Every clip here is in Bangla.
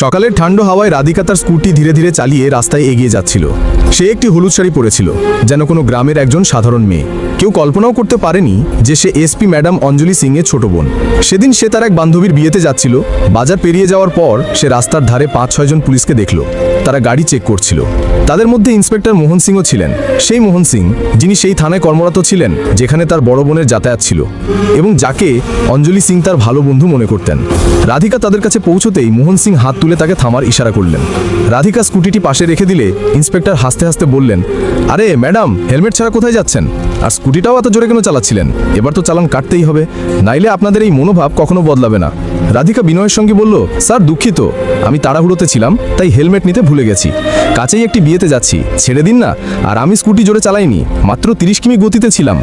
সকালের ঠান্ডা হাওয়ায় রাধিকা তার স্কুটি ধীরে ধীরে চালিয়ে রাস্তায় এগিয়ে যাচ্ছিল। সে একটি হলুদ শাড়ি পরেছিল, যেন কোনো গ্রামের একজন সাধারণ মেয়ে। কেউ কল্পনাও করতে পারেনি যে সে এসপি ম্যাডাম অঞ্জলি সিং এর ছোট বোন। সেদিন সে তার এক বান্ধবীর বিয়েতে যাচ্ছিল। বাজার পেরিয়ে যাওয়ার পর সে রাস্তার ধারে 5-6 জন পুলিশকে দেখল। তারা গাড়ি চেক করছিল। তাদের মধ্যে ইন্সপেক্টর মোহন সিংও ছিলেন, সেই মোহন সিং যিনি সেই থানায় কর্মরত ছিলেন যেখানে তার বড় বোনের যাতায়াত ছিল এবং যাকে অঞ্জলি সিং তার ভালো বন্ধু মনে করতেন। রাধিকা তাদের কাছে পৌঁছতেই মোহন সিং হাত তুলে তাকে থামার ইশারা করলেন। রাধিকা স্কুটিটি পাশে রেখে দিলে ইন্সপেক্টর হাসতে হাসতে বললেন, আরে ম্যাডাম, হেলমেট ছাড়া কোথায় যাচ্ছেন? আর স্কুটিটাও এত জোরে কেন চালাচ্ছিলেন? এবার তো চালান কাটতেই হবে, নাইলে আপনাদের এই মনোভাব কখনো বদলাবে না। রাধিকা বিনয়ের সঙ্গে বলল, স্যার দুঃখিত, আমি তাড়াহুড়োতে ছিলাম, তাই হেলমেট নিতে ভুলে গেছি। কাছেই একটি বিয়েতে যাচ্ছি, ছেড়ে দিন না। আর আমি স্কুটি জোরে চালাইনি, মাত্র 30 কিমি গতিতে ছিলাম।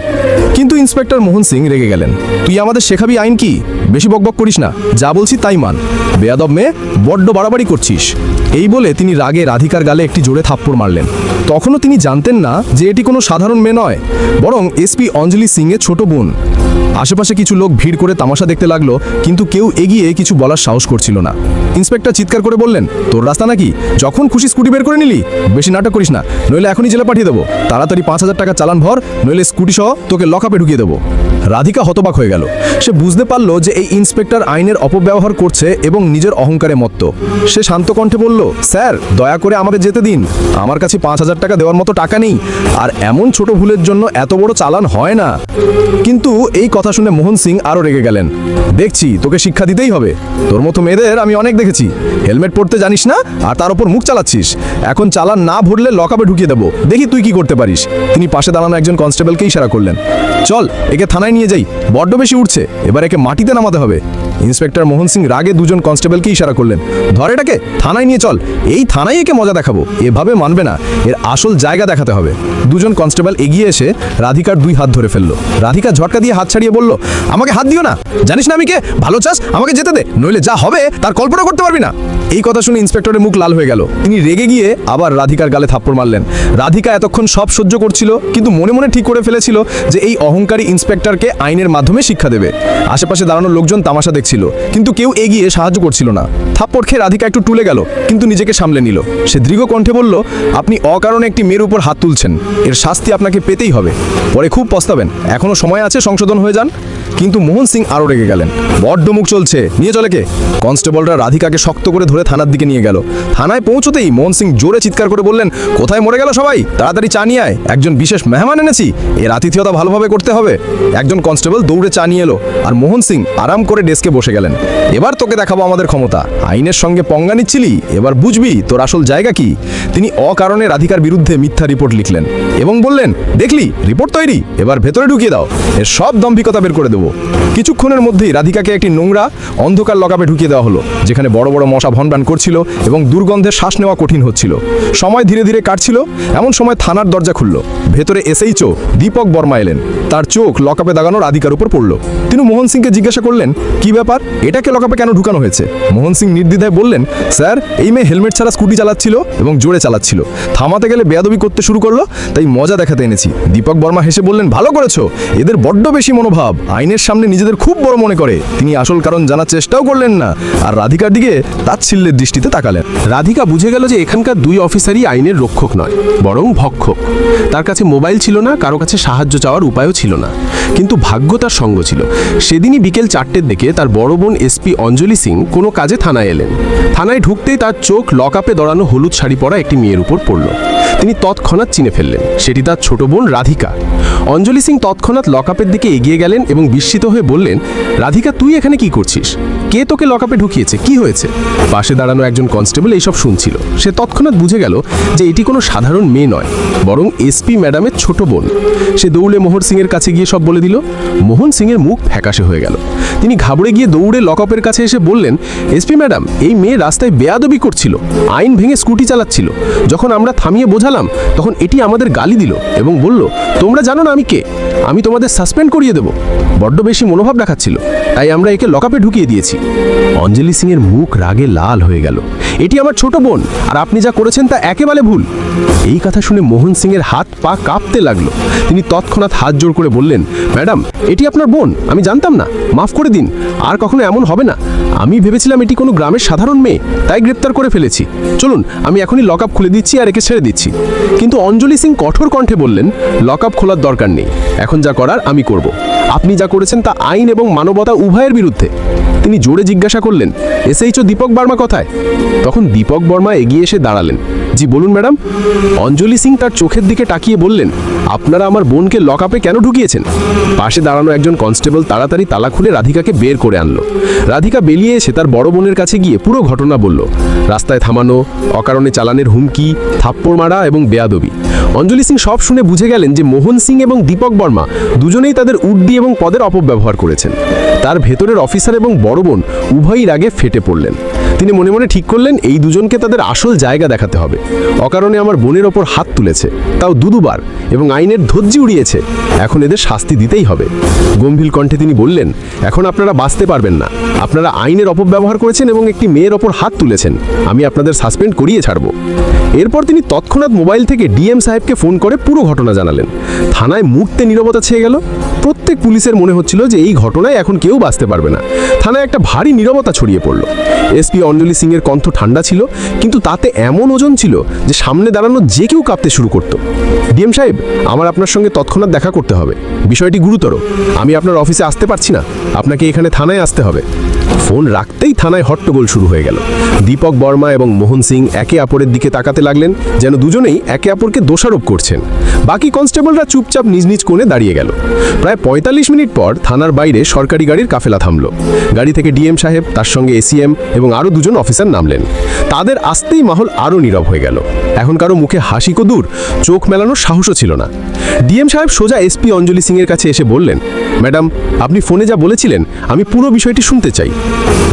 কিন্তু ইন্সপেক্টর মোহন সিং রেগে গেলেন। তুই আমাদের শেখাবি আইন কি? বেশি বকবক করিস না, যা বলছি তাই মান। বেয়াদব মেয়ে, বড্ড বাড়াবাড়ি করছিস। এই বলে তিনি রাগে রাধিকার গালে একটি জোরে থাপ্পড় মারলেন। তখনও তিনি জানতেন না যে এটি কোনো সাধারণ মেয়ে নয়, বরং এসপি অঞ্জলি সিং এর ছোট বোন। আশেপাশে কিছু লোক ভিড় করে তামাশা দেখতে লাগলো, কিন্তু কেউ এগিয়ে কিছু বলার সাহস করছিল না। ইন্সপেক্টর চিৎকার করে বললেন, তোর রাস্তা নাকি? যখন খুশি স্কুটি বের করে নিলি? বেশি নাটক করিস না, নইলে এখনই জেলে পাঠিয়ে দেবো। তাড়াতাড়ি 5000 টাকা চালান ভর, নইলে স্কুটি সহ তোকে লকআপে ঢুকিয়ে দেবো। রাধিকা হতবাক হয়ে গেল। সে বুঝতে পারল যে এই ইন্সপেক্টর আইনের অপব্যবহার করছে এবং নিজের অহংকারে মত্ত। সে শান্ত কণ্ঠে বলল, স্যার দয়া করে আমাকে যেতে দিন, আমার কাছে 5000 টাকা দেওয়ার মতো টাকা নেই, আর এমন ছোট ভুলের জন্য এত বড় চালান হয় না। কিন্তু এই কথা শুনে মোহন সিং আরও রেগে গেলেন। দেখছি তোকে শিক্ষা দিতেই হবে, তোর মতো মেয়েদের আমি অনেক দেখেছি। হেলমেট পরতে জানিস না, আর তার উপর মুখ চালাচ্ছিস। এখন চালান না ভরলে লকআপে ঢুকিয়ে দেবো, দেখি তুই কি করতে পারিস। তিনি পাশে দাঁড়ানো একজন কনস্টেবলকে ইশারা করলেন, চল একে থানায় নিয়ে যাই, বড্ড বেশি উঠছে, এবার একে মাটিতে নামাতে হবে। ইন্সপেক্টর মোহন সিং রাগে দুজন কনস্টেবলকে ইশারা করলেন, ধর এটাকে, থানায় নিয়ে চল। এই থানায় একে মজা দেখাবো, এভাবে মানবে না, এর আসল জায়গা দেখাতে হবে। দুজন কনস্টেবল এগিয়ে এসে রাধিকার 2 হাত ধরে ফেললো। রাধিকা ঝটকা দিয়ে হাত ছাড়িয়ে বলল, আমাকে হাত দিও না, জানিস না আমি কে? ভালো চাস আমাকে যেতে দে, নইলে যা হবে তার কল্পনা করতে পারবি না। এই কথা শুনে ইন্সপেক্টরের মুখ লাল হয়ে গেল। তিনি রেগে গিয়ে আবার রাধিকার গালে থাপ্পড় মারলেন। রাধিকা এতক্ষণ সব সহ্য করছিল, কিন্তু মনে মনে ঠিক করে ফেলেছিল যে এই অহংকারী ইন্সপেক্টরকে আইনের মাধ্যমে শিক্ষা দেবে। আশেপাশে দাঁড়ানো লোকজন তামাশা দেখছিল, কিন্তু কেউ এগিয়ে সাহায্য করছিল না। থাপ্পড় খেয়ে রাধিকা একটু টুলে গেল, কিন্তু নিজেকে সামলে নিল। সে দৃঢ় কণ্ঠে বলল, আপনি অকারণে একটি মেয়ের উপর হাত তুলছেন, এর শাস্তি আপনাকে পেতেই হবে। পরে খুব পস্তাবেন, এখনো সময় আছে, সংশোধন হয়ে যান। কিন্তু মোহন সিং আরও রেগে গেলেন। বড্ড মুখ চলছে, নিয়ে চলে কে? কনস্টেবলরা রাধিকাকে শক্ত করে ধরে থানার দিকে নিয়ে গেল। থানায় পৌঁছতেই মোহন সিং জোরে চিৎকার করে বললেন, কোথায় মরে গেল সবাই? তাড়াতাড়ি চা নিয়ে আয়, একজন বিশেষ মেহমান এনেছি, এর আতিথেয়তা ভালোভাবে করতে হবে। একজন কনস্টেবল দৌড়ে চা নিয়ে এলো, আর মোহন সিং আরাম করে ডেস্কে বসে গেলেন। এবার তোকে দেখাবো আমাদের ক্ষমতা। আইনের সঙ্গে পঙ্গা নিচ্ছিলি, এবার বুঝবি তোর আসল জায়গা কি। তিনি অকারণে রাধিকার বিরুদ্ধে মিথ্যা রিপোর্ট লিখলেন এবং বললেন, দেখলি রিপোর্ট তৈরি, এবার ভেতরে ঢুকিয়ে দাও, এর সব দম্ভিকতা বের করে দেবো। কিছুক্ষণের মধ্যেই রাধিকাকে একটি নোংরা অন্ধকার লকআপে ঢুকিয়ে দেওয়া হলো, যেখানে বড় বড় মশা ভনভান করছিল এবং দুর্গন্ধে শ্বাস নেওয়া কঠিন হচ্ছিল। সময় ধীরে ধীরে কাটছিল। এমন সময় থানার দরজা খুলল। ভেতরে এসএইচও দীপক বর্মা এলেন। তার চোখ লকআপে দাগানো রাধিকার উপর পড়ল। তিনি মোহন সিংকে জিজ্ঞাসা করলেন, কি ব্যাপার, এটাকে লকআপে কেন ঢুকানো হয়েছে? মোহন সিং নির্দ্বিধায় বললেন, স্যার এই মেয়ে হেলমেট ছাড়া স্কুটি চালাচ্ছিল এবং জোরে চালাচ্ছিল, থামাতে গেলে বেয়াদবি করতে শুরু করলো, তাই মজা দেখাতে এনেছি। দীপক বর্মা হেসে বললেন, ভালো করেছো, এদের বড্ড বেশি মনোভাব, আইনের সামনে নিজেদের খুব বড় মনে করে। তিনি আসল কারণ জানার চেষ্টাও করলেন না, আর রাধিকার দিকে তাচ্ছিল্যের দৃষ্টিতে তাকালেন। রাধিকা বুঝে গেল যে এখানকার 2 অফিসারই আইনের রক্ষক নয়, বরং ভক্ষক। তার কাছে মোবাইল ছিল না, কারো কাছে সাহায্য চাওয়ার উপায়ও ছিল না, কিন্তু ভাগ্য তার সঙ্গ ছিল। সেদিনই বিকেল 4টের দিকে তার বড় বোন এসপি অঞ্জলি সিং কোনো কাজে থানায় এলেন। থানায় ঢুকতেই তার চোখ লকআপে দড়ানো হলুদ শাড়ি পরা একটি মেয়ের উপর পড়ল। তিনি তৎক্ষণাৎ চিনে ফেললেন, সেটি তার ছোট বোন রাধিকা। অঞ্জলি সিং তৎক্ষণাৎ লকআপের দিকে এগিয়ে গেলেন এবং বিস্মিত হয়ে বললেন, রাধিকা তুই এখানে কি করছিস? কে তোকে লকআপে ঢুকিয়েছে? কি হয়েছে? পাশে দাঁড়ানো একজন কনস্টেবল এইসব শুনছিল। সে তৎক্ষণাৎ বুঝে গেল যে এটি কোনো সাধারণ মেয়ে নয়, বরং এসপি ম্যাডামের ছোট বোন। সে দৌড়ে মোহন সিং এর কাছে গিয়ে সব বলে দিল। মোহন সিং এর মুখ ফ্যাকাশে হয়ে গেল। তিনি ঘাবড়ে গিয়ে দৌড়ে লকআপের কাছে এসে বললেন, এসপি ম্যাডাম, এই মেয়ে রাস্তায় বেয়াদবি করছিল, আইন ভেঙে স্কুটি চালাচ্ছিল। যখন আমরা থামিয়ে বোঝালাম, তখন এটি আমাদের গালি দিল এবং বলল, তোমরা জানো না আমি কে, আমি তোমাদের সাসপেন্ড করিয়ে দেব। বড্ড বেশি মনোভাব দেখাচ্ছিল, তাই আমরা একে লকআপে ঢুকিয়ে দিয়েছি। অঞ্জলি সিং এর মুখ রাগে লাল হয়ে গেল। এটি আমার ছোট বোন, আর আপনি যা করেছেন তা একেবারে ভুল। এই কথা শুনে মোহন সিংয়ের হাত পা কাঁপতে লাগলো। তিনি তৎক্ষণাৎ হাত জোড় করে বললেন, ম্যাডাম, এটি আপনার বোন, আমি জানতাম না, মাফ করে দিন, আর কখনো এমন হবে না। আমি ভেবেছিলাম এটি কোনো গ্রামের সাধারণ মেয়ে, তাই গ্রেপ্তার করে ফেলেছি। চলুন, আমি এখনই লক আপ খুলে দিচ্ছি আর একে ছেড়ে দিচ্ছি। কিন্তু অঞ্জলি সিং কঠোর কণ্ঠে বললেন, লক আপ খোলার দরকার নেই, এখন যা করার আমি করব। আপনি যা করেছেন তা আইন এবং মানবতা উভয়ের বিরুদ্ধে। তিনি জোরে জিজ্ঞাসা করলেন, এসএইচও দীপক বর্মা কোথায়? তখন দীপক বর্মা এগিয়ে এসে দাঁড়ালেন। জি বলুন ম্যাডাম। অঞ্জলি সিং তার চোখের দিকে তাকিয়ে বললেন, আপনারা আমার বোনকে লক আপে কেন ঢুকিয়েছেন? পাশে দাঁড়ানো একজন কনস্টেবল তাড়াতাড়ি তালা খুলে রাধিকাকে বের করে আনলো। রাধিকা বেরিয়ে এসে তার বড় বোনের কাছে গিয়ে পুরো ঘটনা বলল। রাস্তায় থামানো, অকারণে চালানের হুমকি, থাপ্পড় মারা এবং বেয়াদবি। অঞ্জলি সিং সব শুনে বুঝে গেলেন যে মোহন সিং এবং দীপক বর্মা দুজনেই তাদের উড্ডি এবং পদের অপব্যবহার করেছেন। তার ভেতরের অফিসার এবং বড় বোন উভয়ই রাগে ফেটে পড়লেন। তিনি মনে মনে ঠিক করলেন, এই দুজনকে তাদের আসল জায়গা দেখাতে হবে। অকারণে আমার বোনের ওপর হাত তুলেছে, তাও দুবার, এবং আইনের ধজ্জি উড়িয়েছে। এখন এদের শাস্তি দিতেই হবে। গম্ভীর কণ্ঠে তিনি বললেন, এখন আপনারা বাঁচতে পারবেন না। আপনারা আইনের অপব্যবহার করেছেন এবং একটি মেয়ের ওপর হাত তুলেছেন। আমি আপনাদের সাসপেন্ড করিয়ে ছাড়ব। এরপর তিনি তৎক্ষণাৎ মোবাইল থেকে ডিএম সাহেবকে ফোন করে পুরো ঘটনা জানালেন। থানায় মুহূর্তে নীরবতা ছেয়ে গেল। প্রত্যেক পুলিশের মনে হচ্ছিল যে এই ঘটনায় এখন কেউ বাঁচতে পারবে না। থানায় একটা ভারী নীরবতা ছড়িয়ে পড়ল। এসপি অঞ্জলি সিংয়ের কণ্ঠ ঠান্ডা ছিল, কিন্তু তাতে এমন ওজন ছিল যে সামনে দাঁড়ানো যে কেউ কাঁপতে শুরু করত। ডিএম সাহেব, আমার আপনার সঙ্গে তৎক্ষণাৎ দেখা করতে হবে। বিষয়টি গুরুতর। আমি আপনার অফিসে আসতে পারছি না, আপনাকে এখানে থানায় আসতে হবে। ফোন রাখতেই থানায় হট্টগোল শুরু হয়ে গেল। দীপক বর্মা এবং মোহন সিং একে অপরের দিকে তাকাতে লাগলেন, যেন দুজনেই একে অপরকে দোষারোপ করছেন। বাকি কনস্টেবলরা চুপচাপ নিজ নিজ কোণে দাঁড়িয়ে গেল। প্রায় ৪৫ মিনিট পর থানার বাইরে সরকারি গাড়ির কাফেলা থামল। গাড়ি থেকে ডিএম সাহেব, তার সঙ্গে এসিএম এবং আরও দুজন অফিসার নামলেন। তাদের আসতেই মাহল আরও নীরব হয়ে গেল। এখন কারো মুখে হাসি কদূর, চোখ মেলানোর সাহসও ছিল না। ডিএম সাহেব সোজা এসপি অঞ্জলি সিংয়ের কাছে এসে বললেন, ম্যাডাম, আপনি ফোনে যা বলেছিলেন আমি পুরো বিষয়টি শুনতে চাই।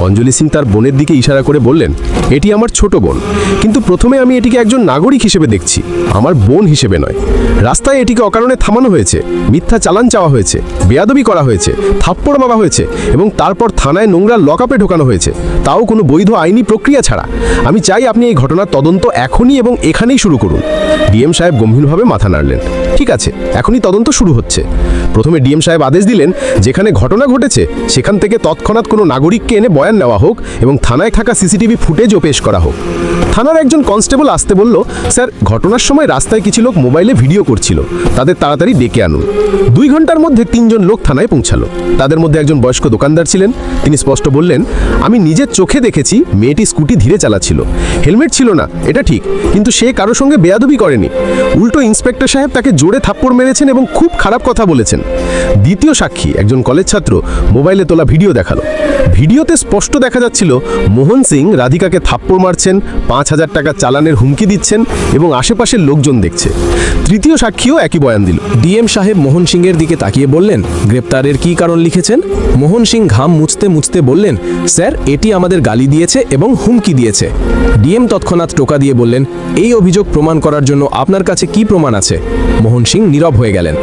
অঞ্জলি সিং তার বোনের দিকে ইশারা করে বললেন, এটি আমার ছোট বোন, কিন্তু প্রথমে আমি এটিকে একজন নাগরিক হিসেবে দেখছি, আমার বোন হিসেবে নয়। রাস্তায় এটিকে অকারণে থামানো হয়েছে, মিথ্যা চালান চাওয়া হয়েছে, বেয়াদবি করা হয়েছে, থাপ্পড় মারা হয়েছে এবং তারপর থানায় নোংরা লকআপে ঢোকানো হয়েছে, তাও কোনো বৈধ আইনি প্রক্রিয়া ছাড়া। আমি চাই আপনি এই ঘটনার তদন্ত এখনই এবং এখানেই শুরু করুন। ডিএম সাহেব গম্ভীরভাবে মাথা নাড়লেন। ঠিক আছে, এখনই তদন্ত শুরু হচ্ছে। প্রথমে ডিএম সাহেব আদেশ দিলেন, যেখানে ঘটনা ঘটেছে সেখান থেকে তৎক্ষণাৎ কোনো নাগরিককে এনে বয়ান নেওয়া হোক এবং থানায় থাকা সিসিটিভি ফুটেজও পেশ করা হোক। থানার একজন কনস্টেবল আসতে বলল, স্যার, ঘটনার সময় রাস্তায় কিছু লোক মোবাইলে ভিডিও করছিল, তাদের তাড়াতাড়ি ডেকে আনুন। 2 ঘন্টার মধ্যে 3 জন লোক থানায় পৌঁছালো। তাদের মধ্যে একজন বয়স্ক দোকানদার ছিলেন। তিনি স্পষ্ট বললেন, আমি নিজের চোখে দেখেছি মেয়েটি স্কুটি ধীরে চালাচ্ছিল, হেলমেট ছিল না, এটা ঠিক, কিন্তু সে কারো সঙ্গে বেয়াদবি করেনি। উল্টো ইন্সপেক্টর সাহেব তাকে জোরে থাপ্পড় মেরেছেন এবং খুব খারাপ কথা বলেছেন। দ্বিতীয় সাক্ষী, একজন কলেজ ছাত্র, মোবাইলে তোলা ভিডিও দেখালো। ভিডিওতে স্পষ্ট দেখা যাচ্ছিল মোহন সিং রাধিকাকে থাপ্পড় মারছেন, 5,000 টাকা চালানের হুমকি দিচ্ছেন এবং আশেপাশের লোকজন দেখছে। তৃতীয় সাক্ষীও একই বয়ান দিল। ডিএম সাহেব মোহন সিংয়ের দিকে তাকিয়ে বললেন, গ্রেপ্তারের কি কারণ লিখেছেন? মোহন সিং ঘাম মুছতে মুছতে বললেন, স্যার, এটি আমাদের গালি দিয়েছে এবং হুমকি দিয়েছে। ডিএম তৎক্ষণাৎ টোকা দিয়ে বললেন, এই অভিযোগ প্রমাণ করার জন্য আপনার কাছে কি প্রমাণ আছে? মোহন সিং নীরব হয়ে গেলেন।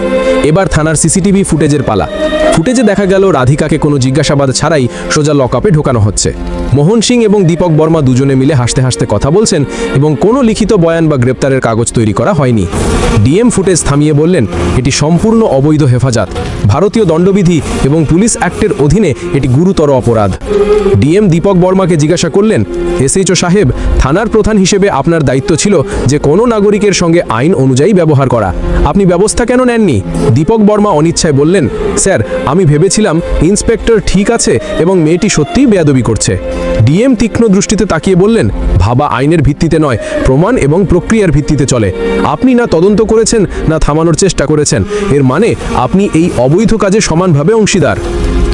এবার থানার সিসিটিভি ফুটেজের পালা। ফুটেজে দেখা গেল রাধিকাকে কোনো জিজ্ঞাসাবাদ ছাড়াই সোজা লকআপে ঢোকানো হচ্ছে। মোহন সিং এবং দীপক বর্মা দুজনে মিলে হাসতে হাসতে কথা বলছেন এবং কোনো লিখিত বয়ান বা গ্রেপ্তারের কাগজ তৈরি করা হয়নি। ডিএম ফুটেজ থামিয়ে বললেন, এটি সম্পূর্ণ অবৈধ হেফাজত, ভারতীয় দণ্ডবিধি এবং পুলিশ অ্যাক্টের অধীনে এটি গুরুতর অপরাধ। ডিএম দীপক বর্মাকে জিজ্ঞাসা করলেন, এসএইচও সাহেব, থানার প্রধান হিসেবে আপনার দায়িত্ব ছিল যে কোনো নাগরিকের সঙ্গে আইন অনুযায়ী ব্যবহার করা, আপনি ব্যবস্থা কেন নেননি? দীপক বর্মা অনিচ্ছায় বললেন, স্যার, আমি ভেবেছিলাম ইন্সপেক্টর ঠিক আছে এবং মেয়েটি সত্যিই বেয়াদবি করছে। ডিএম তীক্ষ্ণ দৃষ্টিতে তাকিয়ে বললেন, ভাবা আইনের ভিত্তিতে নয়, প্রমাণ এবং প্রক্রিয়ার ভিত্তিতে চলে। আপনি না তদন্ত করেছেন না থামানোর চেষ্টা করেছেন, এর মানে আপনি এই অবৈধ কাজে সমানভাবে অংশীদার।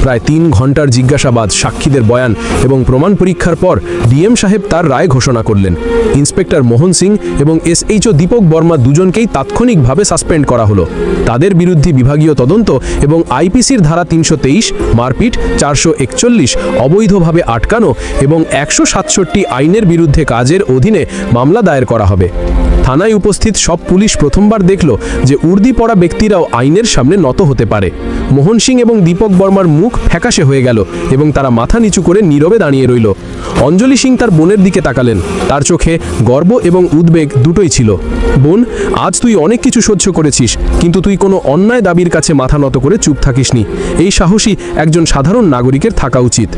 প্রায় 3 ঘন্টার জিজ্ঞাসাবাদ, সাক্ষীদের বয়ান এবং প্রমাণ পরীক্ষার পর ডিএম সাহেব তার রায় ঘোষণা করলেন। ইন্সপেক্টর মোহন সিং এবং এসএইচও দীপক বর্মা দুজনকেই তাৎক্ষণিকভাবে সাসপেন্ড করা হলো। তাদের বিরুদ্ধে বিভাগীয় তদন্ত এবং আইপিসির ধারা 323, মারপিট, 441, অবৈধভাবে আটকানো এবং 167 আইনের বিরুদ্ধে কাজের অধীনে মামলা দায়ের করা হবে। থানায় উপস্থিত সব পুলিশ প্রথমবার দেখল যে উর্দি পরা ব্যক্তিরাও আইনের সামনে নত হতে পারে। মোহন সিং এবং দীপক বর্মার মুখ মুখ ফ্যাকাশে হয়ে গেল এবং তারা মাথা নিচু করে নীরবে দাঁড়িয়ে রইল। অঞ্জলি সিং তার বোনের দিকে তাকালেন। তার চোখে গর্ব এবং উদ্বেগ দুটোই ছিল। বোন, আজ তুই অনেক কিছু সহ্য করেছিস, কিন্তু তুই কোনো অন্যায় দাবির কাছে মাথা নত করে চুপ থাকিসনি। এই সাহসী একজন সাধারণ নাগরিকের থাকা উচিত।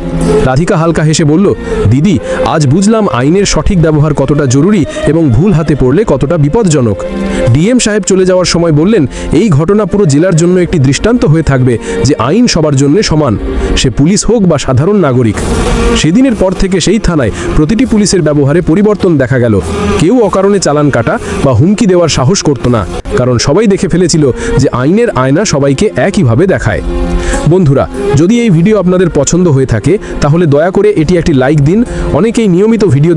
রাধিকা হালকা হেসে বলল, দিদি, আজ বুঝলাম আইনের সঠিক ব্যবহার কতটা জরুরি এবং ভুল হাতে পড়লে কতটা বিপজ্জনক। ডিএম সাহেব চলে যাওয়ার সময় বললেন, এই ঘটনা পুরো জেলার জন্য একটি দৃষ্টান্ত হয়ে থাকবে যে আইন সবার জন্য সমান, সে পুলিশ হোক বা সাধারণ নাগরিক। সেদিনের পর থেকে সেই থানায় প্রতিটি পুলিশের ব্যবহারে পরিবর্তন দেখা গেল। কেউ অকারণে চালান কাটা বা হুমকি দেওয়ার সাহস করত না, কারণ সবাই দেখে ফেলেছিল যে আইনের আয়না সবাইকে একইভাবে দেখায়। বন্ধুরা, যদি এই ভিডিও আপনাদের পছন্দ হয়ে থাকে তাহলে দয়া করে এটি একটি লাইক দিন। অনেকেই নিয়মিত ভিডিও